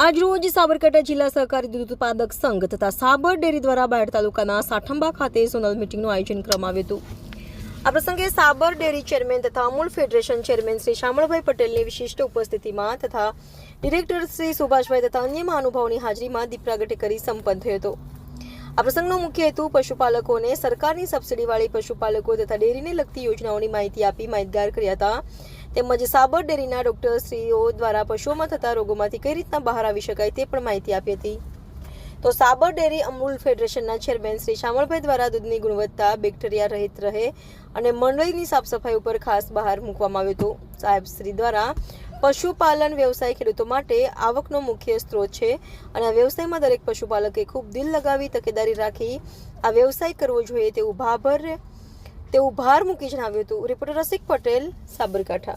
આજરોજ સાબરકાંઠા જિલ્લા સહકારી દૂધ ઉત્પાદક સંઘ તથા સાબર ડેરી દ્વારા બાયડ તાલુકાના સાઠંબા ખાતે ઝોનલ મીટિંગનું આયોજન કરવામાં આવ્યું હતું। આ પ્રસંગે સાબર ડેરી ચેરમેન તથા અમૂલ ફેડરેશન ચેરમેન શ્રી શામળભાઈ પટેલની વિશિષ્ટ ઉપસ્થિતિમાં તથા ડિરેક્ટર શ્રી સુભાષભાઈ તથા અન્ય મહાનુભાવોની હાજરીમાં દીપ પ્રાગટ્ય કરી સંપન્ન થયો હતો। આ પ્રસંગનો મુખ્ય હેતુ પશુપાલકોને સરકારની સબસિડીવાળી પશુપાલકો તથા ડેરીને લગતી યોજનાઓની માહિતી આપી માહિતગાર કર્યા હતા। તેમજ સાબર ડેરીના ડોક્ટરશ્રીઓ દ્વારા પશુઓમાં થતા રોગોમાંથી કઈ રીતના બહાર આવી શકાય તે પણ માહિતી આપી હતી। તો સાબર ડેરી અમૂલ ફેડરેશનના ચેરમેન શ્રી શામળભાઈ દ્વારા દૂધની ગુણવત્તા બેક્ટેરિયા રહિત રહે અને મંડળીની સાફ સફાઈ ઉપર ખાસ બહાર મૂકવામાં આવ્યું હતું। સાહેબશ્રી દ્વારા પશુપાલન વ્યવસાય ખેડૂતો માટે આવકનો મુખ્ય સ્ત્રોત છે અને આ વ્યવસાયમાં દરેક પશુપાલકે ખૂબ દિલ લગાવી તકેદારી રાખી આ વ્યવસાય કરવો જોઈએ તેવું ભાર મૂકી જણાવ્યું હતું। રિપોર્ટર રસિક પટેલ, સાબરકાંઠા।